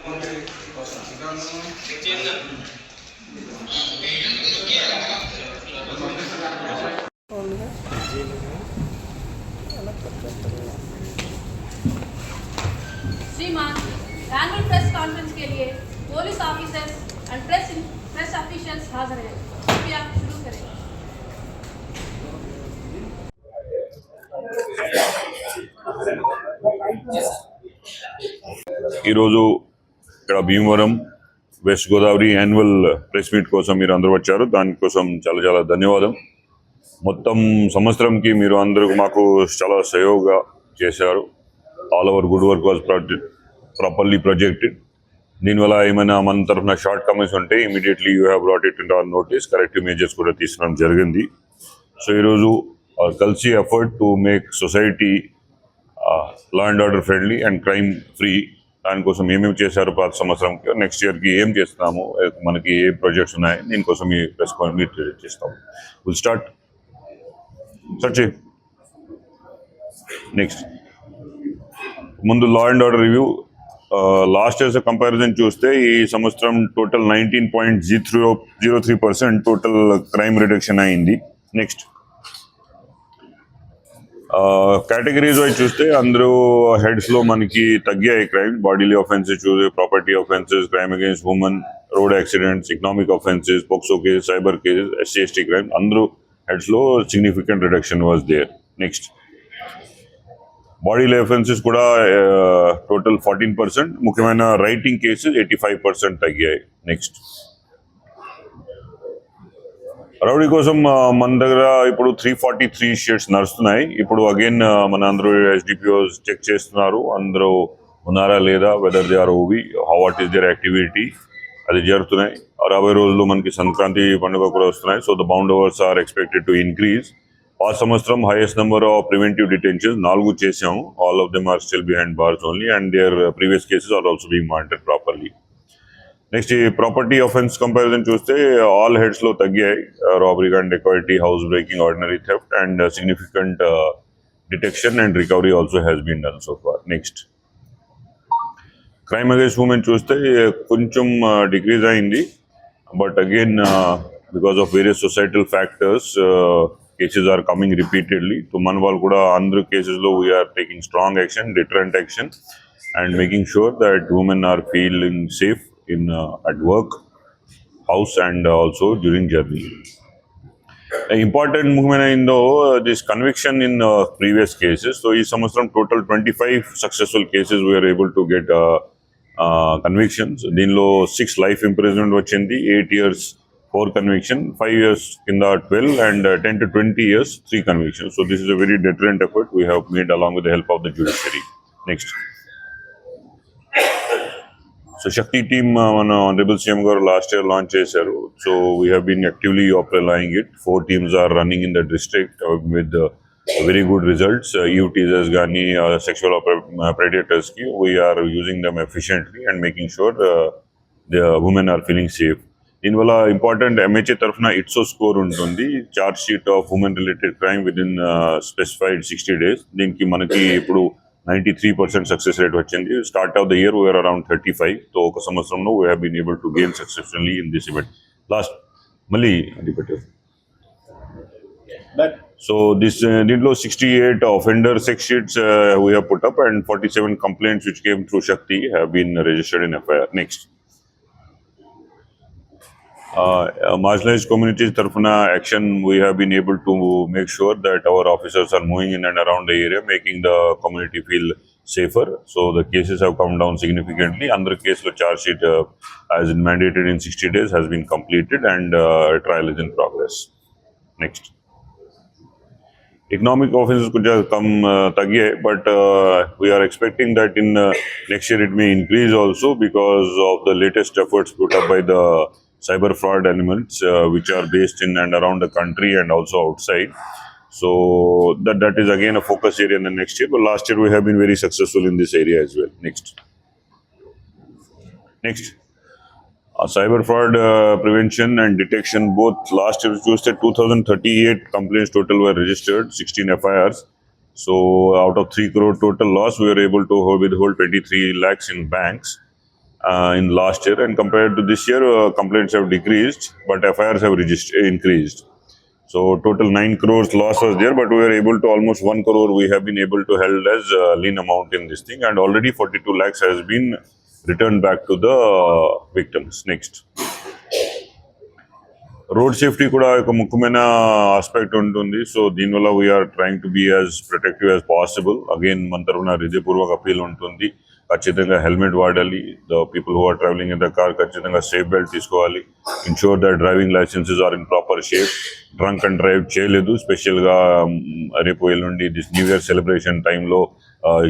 श्रीमान, annual press conference के लिए police officers and press officials हाजिर हैं। कृपया शुरू करें। ఈరోజు ఇక్కడ Bhimavaram west Godavari annual press meet కోసం మీరు అందరూ వచ్చారు. దానికోసం చాలా చాలా ధన్యవాదం. మొత్తం సంవత్సరంకి మీరు అందరూ మాకు చాలా సహయోగంగా చేశారు. All our good work was properly projected. దీనివల్ల ఏమైనా మన తరఫున షార్ట్ కమింగ్స్ ఉంటే immediately you have brought it in our notice. Corrective measures కూడా తీసుకోవడం జరిగింది. సో ఈరోజు కలిసి effort to make society law and order friendly and crime free. దానికోసం ఏమేమి చేశారు పాత సంవత్సరంకి, నెక్స్ట్ ఇయర్కి ఏం చేస్తున్నాము, మనకి ఏ ప్రాజెక్ట్స్ ఉన్నాయి, దీనికోసం ఈ ప్రెస్ మీట్ చేస్తాము. విల్ స్టార్ట్ చేయి. నెక్స్ట్ ముందు law and order review. Last years comparison చూస్తే ఈ సంవత్సరం టోటల్ 19.03% టోటల్ క్రైమ్ రిడక్షన్ అయింది. నెక్స్ట్ కేటగిరీస్ వైజ్ చూస్తే అందరూ హెడ్స్లో మనకి తగ్గాయి క్రైమ్. బాడీలీ ఆఫెన్సెస్ చూస్తే property offences, crime against women, road accidents, economic offences, POCSO cases, cyber cases, SC/ST crime అందరూ హెడ్స్లో significant reduction was there. Next bodily offences కూడా టోటల్ 14%. ముఖ్యమైన రైటింగ్ కేసెస్ 85% తగ్గాయి. నెక్స్ట్ రౌడీ కోసం మన దగ్గర ఇప్పుడు 343 షీట్స్ నడుస్తున్నాయి. ఇప్పుడు అగైన్ మన అందరూ SDPOs చెక్ చేస్తున్నారు అందరూ ఉన్నారా లేదా, వెదర్ దే ఆర్ ఓవి, వాట్ ఈస్ దేర్ యాక్టివిటీ, అది జరుగుతున్నాయి. రాబోయే రోజుల్లో మనకి సంక్రాంతి పండుగ కూడా వస్తున్నాయి. So the bound overs are expected to increase. ఆ సంవత్సరం highest number of preventive detentions 4 చేసాము. All of them are still behind bars only and their previous cases are also being monitored properly. Next ఈ property offence comparison చూస్తే all హెడ్స్లో తగ్గాయి. Robbery and dacoity, house breaking, ordinary theft and significant detection and recovery also has been done so far. Next crime against women చూస్తే కొంచెం decrease అయింది. But again because of various societal factors cases are coming repeatedly. So మన వాళ్ళు కూడా అందరూ కేసెస్లో we are taking strong action, deterrent action and making sure that women are feeling safe at work, house and also during journey. Important movement in this conviction in previous cases. So in samastram total 25 successful cases we are able to get convictions. Dinlo 6 life imprisonment vachindi, 8 years 4 conviction, 5 years kinda 12 and 10 to 20 years 3 convictions. So this is a very deterrent effort we have made along with the help of the judiciary. Next. So Shakti team Honorable CM garu last year launch chesaru. So we have been actively applying it. 4 teams are running in the district with very good results. Youth teasers gani, sexual predators ki, we are using them efficiently and making sure the women are feeling safe. దీనివల్ల important MHA తరఫున ITSO score ఉంటుంది, charge sheet of women related crime within specified 60 days. దీనికి మనకి ఇప్పుడు 93% success rate వచ్చింది. Start of the year we are around 35. So ఒక సంవత్సరంలో we have been able to gain successfully in this event. Last మళ్ళీ అది పెట్టారు. సో దీంట్లో 68 offender sex sheets we have put up and 47 complaints which came through Shakti have been registered in FIR. Next. Marginalized communities tarafuna action, we have been able to make sure that our officers are moving in and around the area, making the community feel safer. So the cases have come down significantly. Under case lo charge sheet as mandated in 60 days has been completed and trial is in progress. Next. Economic offenses could come tagye, but we are expecting that in next year it may increase also because of the latest efforts put up by the cyber fraud elements which are based in and around the country and also outside. So that is again a focus area in the next year. But last year we have been very successful in this area as well. Next. Cyber fraud prevention and detection, both last year used 2038 complaints total were registered, 16 FIRs. So out of 3 crore total loss, we were able to withhold 23 lakhs in banks. in last year, and compared to this year, complaints have decreased, but FIRs have increased. So total 9 crores loss was there, but we were able to almost 1 crore we have been able to held as lien amount in this thing, and already 42 lakhs has been returned back to the victims. Next. Road safety కూడా ఒక ముఖ్యమైన aspect ఉంటుంది. So దీనివల్ల we are trying to be as protective as possible. Again మన తరఫున హృదయపూర్వక appeal ఉంటుంది. ఖచ్చితంగా హెల్మెట్ వాడాలి. The people who are travelling in the car ఖచ్చితంగా సేఫ్ బెల్ట్ తీసుకోవాలి. Ensure that driving licences are in proper shape. Drunk and drive చేయలేదు. స్పెషల్గా రేపు ఎల్లుండి దిస్ న్యూ ఇయర్ సెలబ్రేషన్ టైంలో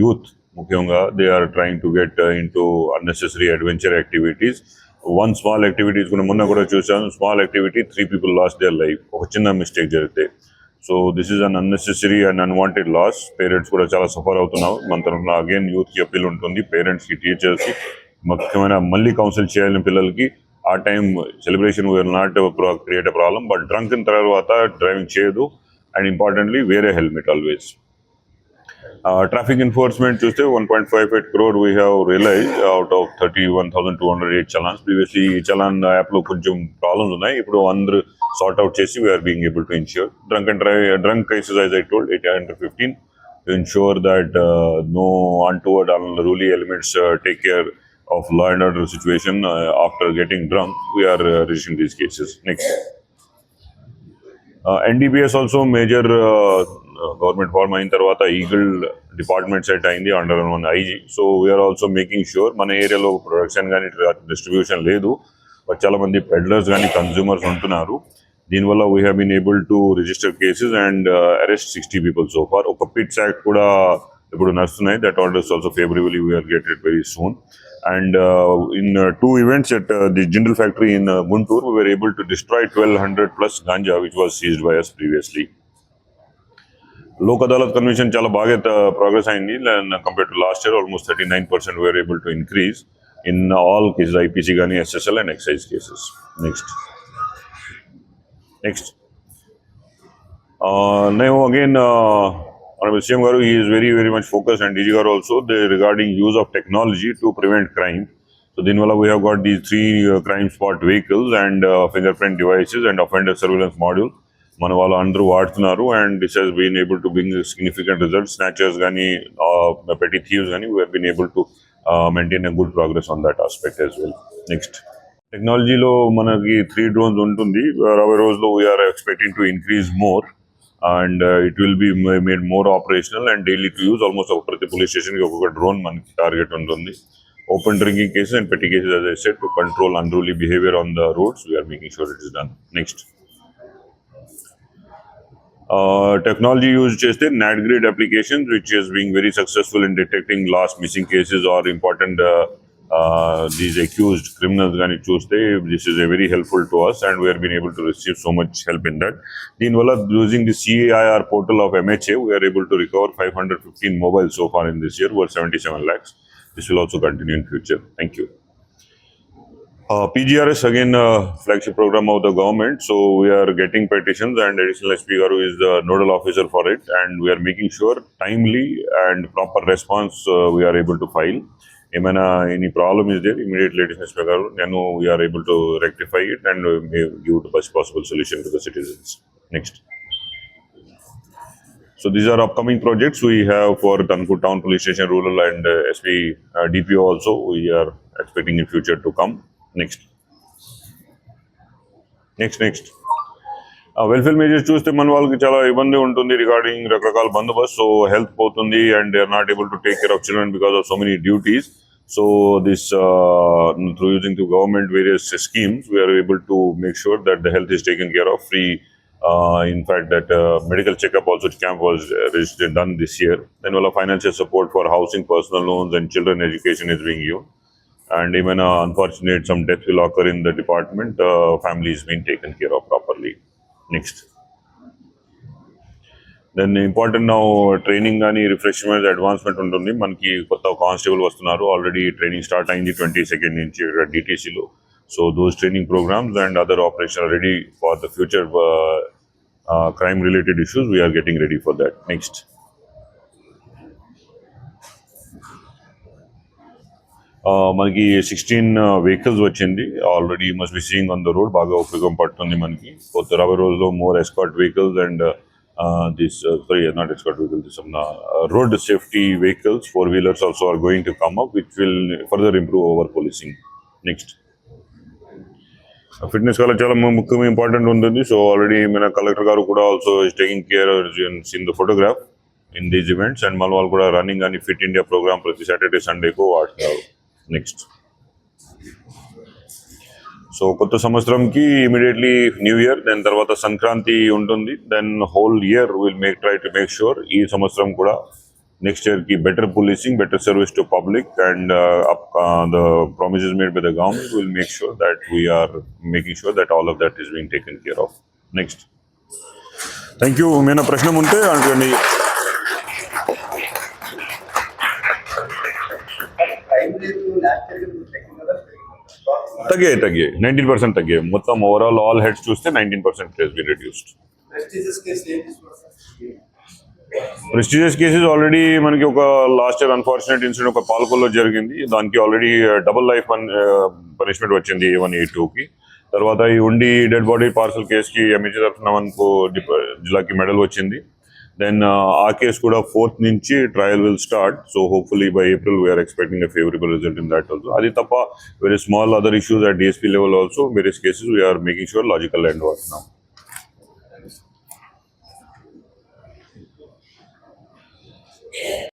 యూత్ ముఖ్యంగా they are trying to get in to unnecessary adventure activities. One small activities కూడా మొన్న కూడా చూసాను. Small activity 3 people lost their life ఒక చిన్న మిస్టేక్ జరిగితే. So this is an unnecessary and unwanted loss. Parents కూడా చాలా సఫర్ అవుతున్నారు. మన తరఫున అగైన్ యూత్కి అప్పీల్ ఉంటుంది. పేరెంట్స్కి, టీచర్స్కి ముఖ్యమైన మళ్ళీ కౌన్సిల్ చేయాలని పిల్లలకి. ఆ time celebration will not create a problem, but drunk అయిన తర్వాత డ్రైవింగ్ చేయదు. అండ్ ఇంపార్టెంట్లీ వేరే హెల్మెట్ ఆల్వేస్. Traffic enforcement చూస్తే 1.58 crore we have realized out of 31,208 challans. Previously challan యాప్లో కొంచెం ప్రాబ్లమ్స్ ఉన్నాయి. ఇప్పుడు అందరూ సార్ట్ అవుట్ చేసి we are being able to ensure. Drunk cases as I told 815 to ensure that no untoward unruly elements take care of law and order situation after getting drunk. We are registering these cases. Next. NDBS also major government form అయిన తర్వాత eagle department set అయింది under one IG. So we are also making sure మన ఏరియాలో production కానీ distribution లేదు, but చాలా మంది peddlers కానీ కన్జ్యూమర్స్ ఉంటున్నారు. దీనివల్ల we have been able to register cases and arrest 60 people so far. ఒక పిట్స్ యాక్ట్ కూడా ఇప్పుడు నడుస్తున్నాయి. That orders also favourably we are get it very soon. And in 2 events at the Jindal factory in Guntur, we were able to destroy 1200 plus ganja which was seized by us previously. Lok Adalat convention chala baga progress ayindi, and compared to last year almost 39% we were able to increase in all cases, IPC gani, SSL and excise cases. Next. Now again Honorable CM Garu, he is very, very much focused, and DG Garu also, regarding use of technology to prevent crime. So Dinwala, we have got these 3 crime spot vehicles and fingerprint devices and offender surveillance module. Manavala andru vaadtunaru, and this has been able to bring significant results. Snatchers gani, petty thieves gani, we have been able to maintain a good progress on that aspect as well. Next. Technology lo manaki 3 drones untundi. Our రోజులో we are expecting to increase more. And it will be made more operational and daily to use. Almost ప్రతి police station ki oka drone manaki target untundi. Open drinking cases and petty cases, as I said, to control unruly behavior on the roads, we are making sure it is done. Next. Technology used cheste NatGrid applications, which is being very successful in detecting lost missing cases or important these accused criminals gani chuste. This is a very helpful to us, and we have been able to receive so much help in that. Deenwala, using the CAIR portal of MHA, we are able to recover 515 mobiles so far in this year, worth 77 lakhs. This will also continue in future. Thank you. PGRS again flagship program of the government. So we are getting petitions, and Additional SP Garu is the nodal officer for it, and we are making sure timely and proper response we are able to file. Any problem is there, immediately Additional SP Garu, and we are able to rectify it and give the best possible solution to the citizens. Next. So these are upcoming projects we have for Tankur Town Police Station, Rural, and SP DPO also. We are expecting in future to come. Next. Welfare measures చూస్తే మన వాళ్ళకి చాలా ఇబ్బంది ఉంటుంది regarding రకరకాల బందోబస్తు. So health పోతుంది, and they are not able to take care of children because of so many duties. So this through using the government various schemes, we are able to make sure that the health is taken care of free. In fact, that medical checkup also camp was registered done this year. Then all financial support for housing, personal loans, and children education is being given. And even unfortunate some death will occur in the department, family is being taken care of properly. Next. Then important now training ani refreshment advancement ఉంటుంది. మనకి కొత్త constable వస్తున్నారు. Already training start అయింది 22nd నుంచి DTCలో. So those training programs and other operations are ready for the future crime related issues. We are getting ready for that. Next. మనకి 16 vehicles వచ్చింది already must be seeing on the road, బాగా ఉపయోగం పడుతుంది మనకి. కొత్త రాబోయే రోజుల్లో more escort vehicles and this not escort vehicles, this road safety vehicles, 4-wheelers also are going to come up, which will further improve our policing. Next fitness culture చాలా ముఖ్యంగా important ఉంటుంది. సో ఆల్రెడీ మన collector గారు కూడా also is taking care in the photograph in these events, and మన వాళ్ళు కూడా running అని ఫిట్ ఇండియా ప్రోగ్రామ్ ప్రతి సాటర్డే సండేకు వాడుతున్నారు. నెక్స్ట్ సో కొత్త సంవత్సరంకి ఇమీడియట్లీ న్యూ ఇయర్, దెన్ తర్వాత సంక్రాంతి ఉంటుంది, then whole year will try to make sure ఈ సంవత్సరం కూడా నెక్స్ట్ ఇయర్కి better policing, better service to public, and the promises made by the government will make sure that we are making sure that all of that is being taken care of. Next. Thank you. मेरा प्रश्न मुंते अडगंడి. తగ్గే 19% తగ్గే. మొత్తం overall all heads చూస్తే 19% has been reduced. Prestigious cases already మనకి ఒక last year unfortunate incident ఒక పాల్కొల్లో జరిగింది, దానికి ఆల్రెడీ డబుల్ లైఫ్ పనిష్మెంట్ వచ్చింది A1A2కి. తర్వాత ఈ ఉండి డెడ్ బాడీ పార్సల్ కేసుకి ఎంఈజీ తరఫున మనకు జిల్లాకి మెడల్ వచ్చింది. దెన్ ఆ కేసు కూడా 4th నుంచి trial will start. So hopefully by April we are expecting a favourable result in that also. అది తప్ప very small other issues at DSP level also, various cases we are making sure logical end work now.